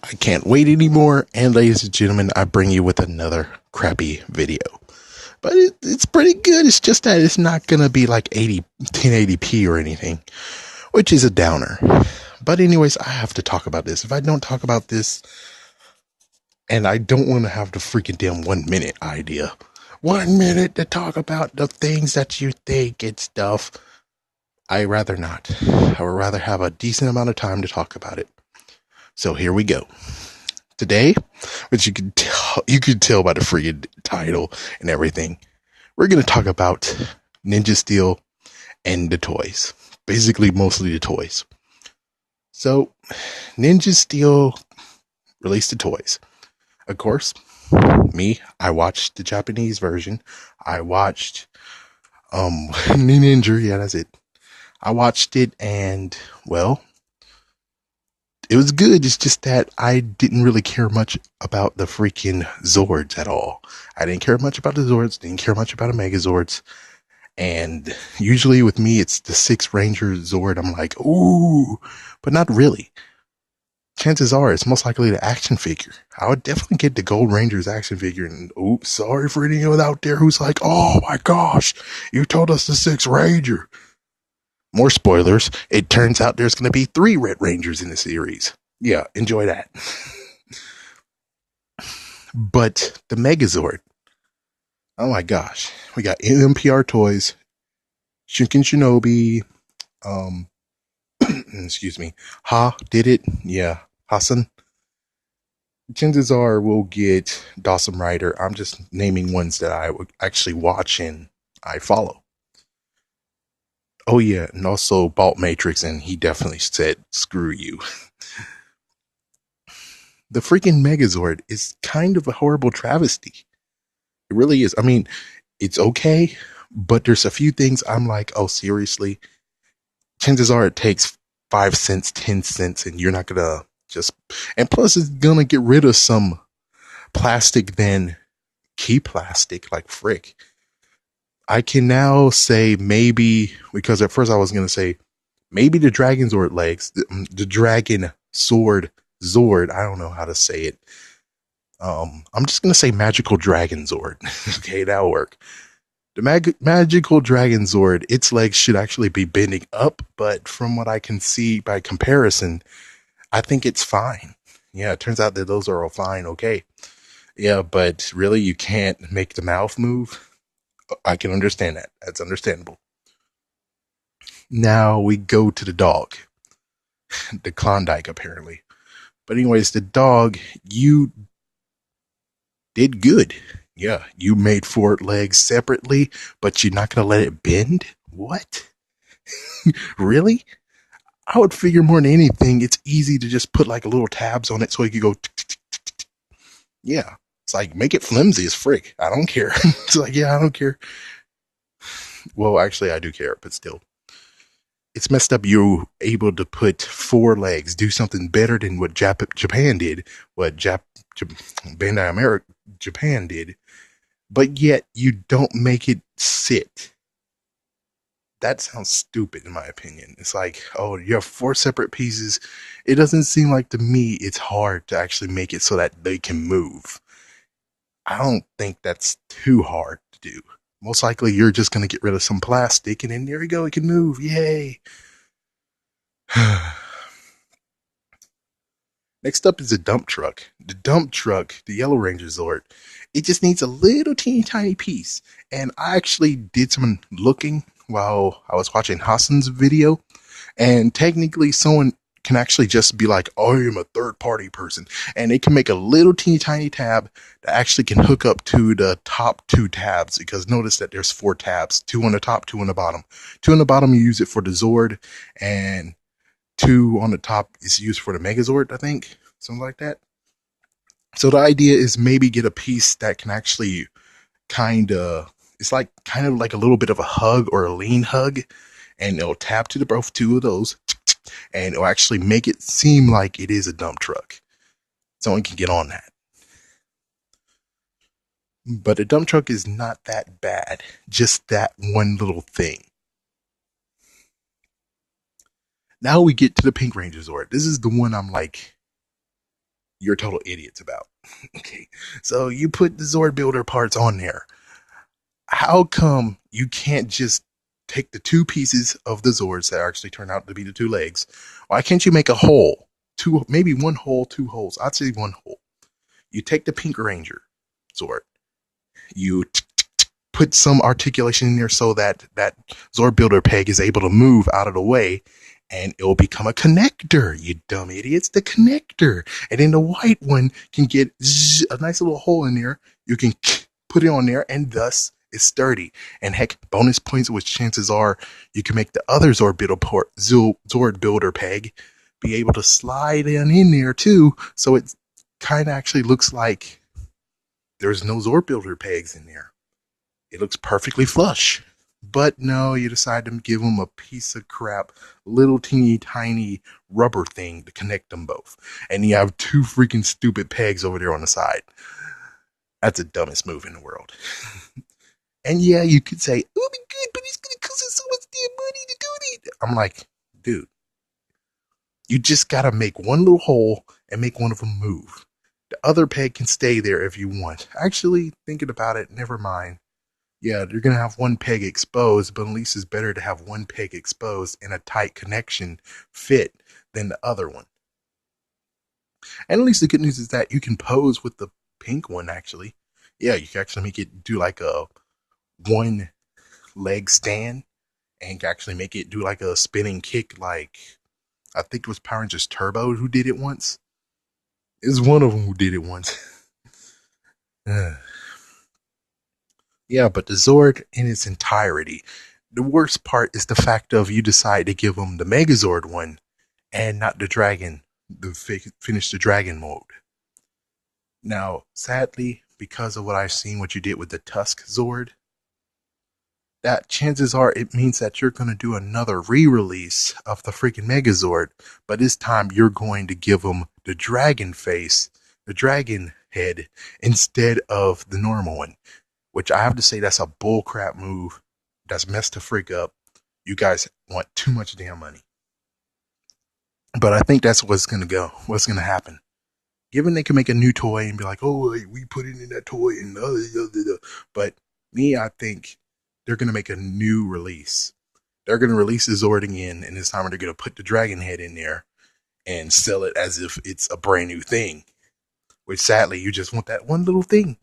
I can't wait anymore, and ladies and gentlemen, I bring you with another crappy video. But it's pretty good. It's just that it's not gonna be like 1080p or anything, which is a downer. But anyways, I have to talk about this. If I don't talk about this, and I don't want to have the freaking damn 1 minute idea. 1 minute to talk about the things that you think and stuff. I rather not. I would rather have a decent amount of time to talk about it. So here we go. Today, which you could tell by the freaking title and everything, we're going to talk about Ninja Steel and the toys. Basically, mostly the toys. So, Ninja Steel released the toys. Of course, I watched the Japanese version. I watched Ninja, yeah, that's it. I watched it and, well, it was good. It's just that I didn't really care much about the freaking Zords at all. I didn't care much about the Zords, didn't care much about the Megazords. And usually with me, it's the 6 Ranger Zord. I'm like, ooh, but not really. Chances are it's most likely the action figure. I would definitely get the Gold Ranger's action figure. And oops, sorry for anyone out there who's like, oh my gosh, you told us the 6 Ranger. More spoilers. It turns out there's going to be 3 Red Rangers in the series. Yeah, enjoy that. But the Megazord. Oh my gosh. We got NPR toys. Shinken Shinobi. Excuse me. Ha did it. Yeah. Hassan. Chances are we'll get Dosm Rider. I'm just naming ones that I would actually watch and I follow. Oh yeah, and also Bolt Matrix, and he definitely said, screw you. The freaking Megazord is kind of a horrible travesty. It really is. I mean, it's okay, but there's a few things I'm like, oh, seriously? Chances are it takes 5 cents, 10 cents, and you're not gonna just... And plus, it's gonna get rid of some plastic than key plastic, like frick. I can now say maybe, because at first I was going to say maybe the Dragon Zord legs, the Dragon Sword Zord, I don't know how to say it. I'm just going to say Magical Dragon Zord. Okay, that'll work. The Magical Dragon Zord, its legs should actually be bending up, but from what I can see by comparison, I think it's fine. Yeah, it turns out that those are all fine, okay. Yeah, but really you can't make the mouth move? I can understand that. That's understandable. Now we go to the dog. The Klondike, apparently. But anyways, the dog, you did good. Yeah, you made 4 legs separately, but you're not going to let it bend? What? Really? I would figure more than anything, it's easy to just put like little tabs on it so you can go... Yeah. It's like, make it flimsy as frick. I don't care. It's like, yeah, I don't care. Well, actually, I do care, but still. It's messed up you're able to put 4 legs, do something better than what Japan did, what Bandai America, Japan did, but yet you don't make it sit. That sounds stupid in my opinion. It's like, oh, you have 4 separate pieces. It doesn't seem like to me it's hard to actually make it so that they can move. I don't think that's too hard to do. Most likely you're just going to get rid of some plastic and then there you go, it can move. Yay. Next up is the dump truck. The dump truck, the Yellow Ranger Zord, it just needs a little teeny tiny piece. And I actually did some looking while I was watching Hassan's video. And technically someone can actually just be like, oh, I am a third party person. And they can make a little teeny tiny tab that actually can hook up to the top 2 tabs. Because notice that there's 4 tabs, 2 on the top, 2 on the bottom. 2 on the bottom, you use it for the Zord. And 2 on the top is used for the Megazord, I think. Something like that. So the idea is maybe get a piece that can actually kind of like a little bit of a hug or a lean hug. And it'll tap to the both 2 of those. And it'll actually make it seem like it is a dump truck. Someone can get on that. But a dump truck is not that bad. Just that one little thing. Now we get to the Pink Ranger Zord. This is the one I'm like, you're total idiots about. Okay, so you put the Zord builder parts on there. How come you can't just take the two pieces of the Zords that actually turn out to be the two legs? Why can't you make a hole? Two, maybe one hole, two holes. I'd say one hole. You take the Pink Ranger Zord. You put some articulation in there so that that Zord builder peg is able to move out of the way, and it'll become a connector, you dumb idiots. The connector. And then the white one can get a nice little hole in there. You can put it on there, and thus it's sturdy. And heck, bonus points, which chances are you can make the other Zord builder peg be able to slide in there too. So it kind of actually looks like there's no Zord builder pegs in there. It looks perfectly flush. But no, you decide to give them a piece of crap, little teeny tiny rubber thing to connect them both. And you have two freaking stupid pegs over there on the side. That's the dumbest move in the world. And yeah, you could say, oh my god, but it's going to cost us so much damn money to do it. I'm like, dude, you just got to make one little hole and make one of them move. The other peg can stay there if you want. Actually, thinking about it, never mind. Yeah, you're going to have one peg exposed, but at least it's better to have one peg exposed and a tight connection fit than the other one. And at least the good news is that you can pose with the pink one, actually. Yeah, you can actually make it do like a one leg stand and actually make it do like a spinning kick, like I think it was Power Rangers Turbo who did it once. It's one of them who did it once. Yeah, but the Zord in its entirety. The worst part is the fact of you decide to give them the Megazord one and not the Dragon, finish the Dragon mode. Now, sadly, because of what I've seen, what you did with the Tusk Zord, that chances are it means that you're going to do another re-release of the freaking Megazord, but this time you're going to give them the dragon face, the dragon head, instead of the normal one. Which I have to say, that's a bullcrap move. That's messed the freak up. You guys want too much damn money. But I think that's what's going to go. What's going to happen. Given they can make a new toy and be like, oh, we put it in that toy. And But me, I think they're going to make a new release. They're going to release the Zord again. And this time they're going to put the dragon head in there and sell it as if it's a brand new thing. Which sadly, you just want that one little thing.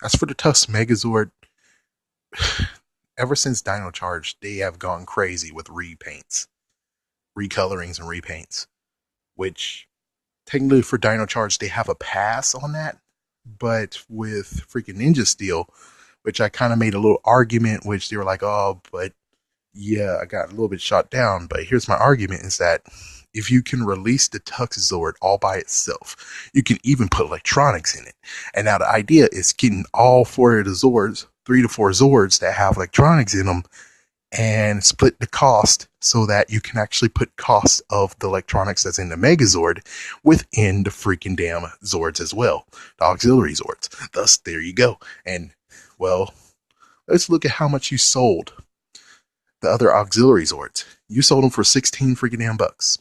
As for the Tusk Megazord, ever since Dino Charge, they have gone crazy with repaints, recolorings, and repaints. Which, technically for Dino Charge, they have a pass on that. But with freaking Ninja Steel, which I kind of made a little argument, which they were like, oh, but yeah, I got a little bit shot down. But here's my argument is that if you can release the Tusk Zord all by itself, you can even put electronics in it. And now the idea is getting all four of the Zords, 3 to 4 Zords that have electronics in them, and split the cost so that you can actually put cost of the electronics that's in the Megazord within the freaking damn Zords as well, the auxiliary Zords. Thus, there you go. And, well, let's look at how much you sold the other auxiliary Zords. You sold them for 16 freaking damn bucks.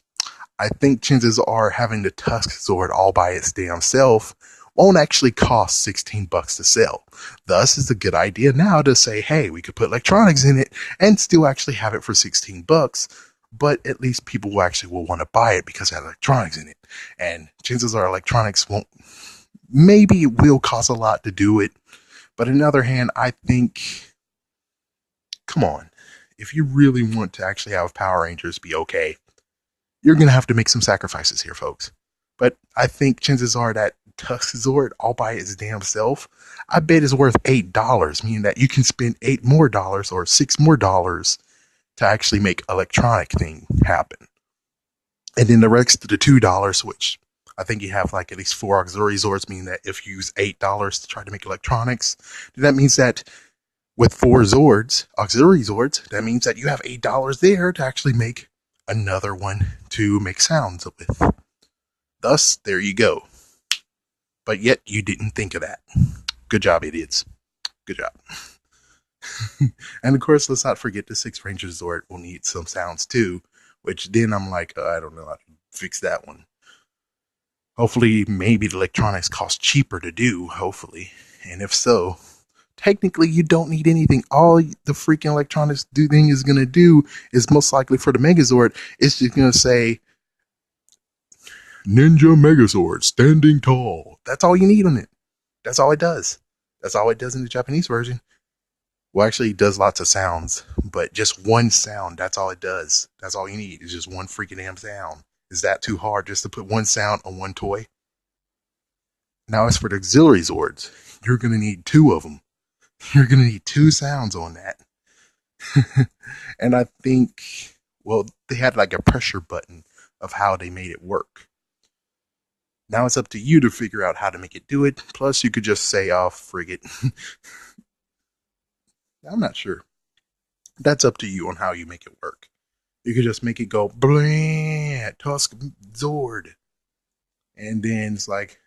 I think chances are having the Tusk Zord all by its damn self won't actually cost 16 bucks to sell. Thus, it's a good idea now to say, hey, we could put electronics in it and still actually have it for 16 bucks, but at least people will actually want to buy it because it has electronics in it. And chances are electronics won't, maybe it will cost a lot to do it, but on the other hand, I think, come on, if you really want to actually have Power Rangers be okay, you're going to have to make some sacrifices here, folks. But I think chances are that Tusk Zord all by its damn self, I bet is worth $8, meaning that you can spend $8 more or $6 more to actually make electronic thing happen. And then the rest of the $2, which I think you have like at least 4 auxiliary Zords, meaning that if you use $8 to try to make electronics, then that means that with 4 Zords, auxiliary Zords, that means that you have $8 there to actually make another one to make sounds with. Thus, there you go. But yet, you didn't think of that. Good job, idiots. Good job. And of course, let's not forget the 6 Ranger Zord will need some sounds too, which then I'm like, I don't know how to fix that one. Hopefully, maybe the electronics cost cheaper to do, hopefully. And if so, technically you don't need anything. All the freaking electronics thing is going to do is most likely for the Megazord, it's just going to say Ninja Megazord standing tall. That's all you need on it. That's all it does. That's all it does in the Japanese version. Well, actually, it does lots of sounds, but just one sound, that's all it does. That's all you need is just one freaking damn sound. Is that too hard just to put one sound on one toy? Now, as for the auxiliary Zords, you're going to need two of them. You're going to need two sounds on that. And I think, well, they had like a pressure button of how they made it work. Now it's up to you to figure out how to make it do it. Plus, you could just say, oh, frig it. I'm not sure. That's up to you on how you make it work. You could just make it go, blah, Tusk Zord. And then it's like,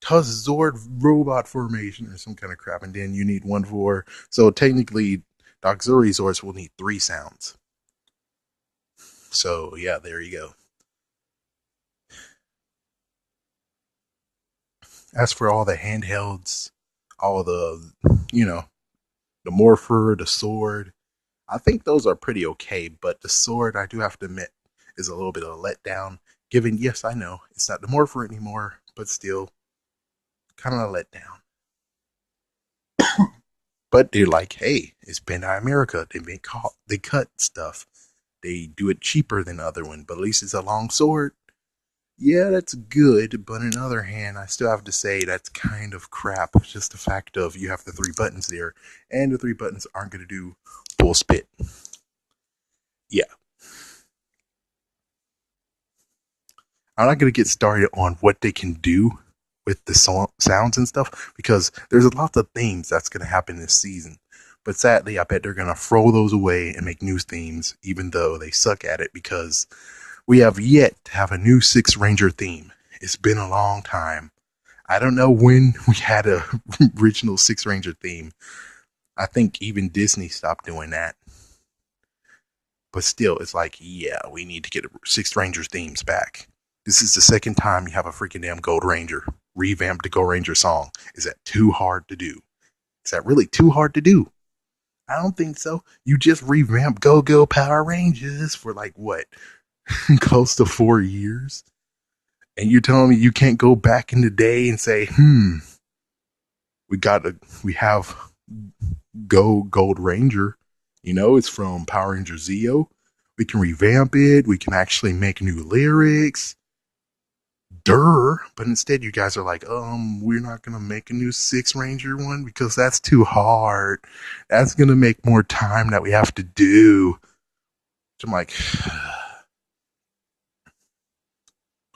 Tusk Zord robot formation or some kind of crap. And then you need one for. So technically, the auxiliary Zords will need three sounds. So yeah, there you go. As for all the handhelds, all the, the morpher, the sword, I think those are pretty okay. But the sword, I do have to admit, is a little bit of a letdown. Given, yes, I know it's not the morpher anymore, but still, kind of a letdown. But they're like, hey, it's Bandai America. They cut stuff. They do it cheaper than the other one, but at least it's a long sword. Yeah, that's good, but on the other hand, I still have to say that's kind of crap. It's just the fact of you have the three buttons there, and the three buttons aren't going to do full spit. Yeah. I'm not going to get started on what they can do with the sounds and stuff, because there's a lot of themes that's going to happen this season. But sadly, I bet they're going to throw those away and make new themes, even though they suck at it, because we have yet to have a new Six Ranger theme. It's been a long time. I don't know when we had a original Six Ranger theme. I think even Disney stopped doing that. But still, it's like, yeah, we need to get Six Ranger themes back. This is the second time you have a freaking damn Gold Ranger. Revamp the Gold Ranger song. Is that too hard to do? Is that really too hard to do? I don't think so. You just revamp Go Go Power Rangers for like what? Close to 4 years? And you're telling me you can't go back in the day and say, we have Go Gold Ranger. It's from Power Ranger Zeo. We can revamp it. We can actually make new lyrics. But instead you guys are like, we're not gonna make a new Six Ranger one because that's too hard. That's gonna make more time that we have to do. So I'm like,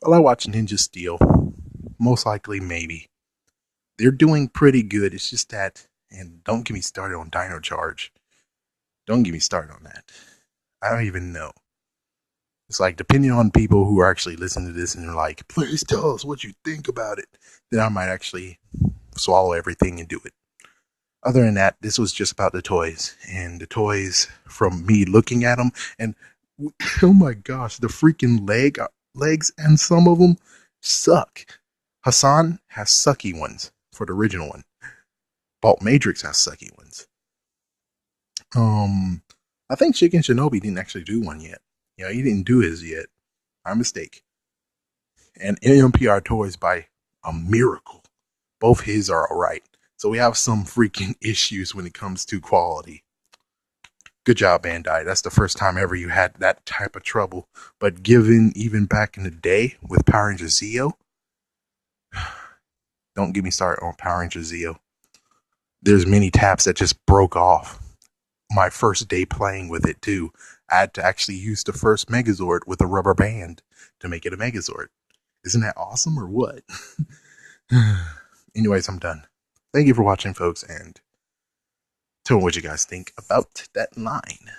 well, I watch Ninja Steel. Most likely, maybe. They're doing pretty good. It's just that, and don't get me started on Dino Charge. Don't get me started on that. I don't even know. It's like, depending on people who are actually listening to this and they're like, please tell us what you think about it, then I might actually swallow everything and do it. Other than that, this was just about the toys. And the toys, from me looking at them, and oh my gosh, the freaking legs and some of them suck. Hassan has sucky ones for the original one. Bolt Matrix has sucky ones. I think Chicken Shinobi didn't actually do one yet. Yeah, he didn't do his yet. My mistake. And NMPR Toys by a miracle. Both his are alright. So we have some freaking issues when it comes to quality. Good job, Bandai. That's the first time ever you had that type of trouble. But given even back in the day with Power Ranger Zeo, don't get me started on Power Ranger Zeo. There's many taps that just broke off. My first day playing with it too. I had to actually use the first Megazord with a rubber band to make it a Megazord. Isn't that awesome or what? Anyways, I'm done. Thank you for watching, folks, and tell me what you guys think about that line.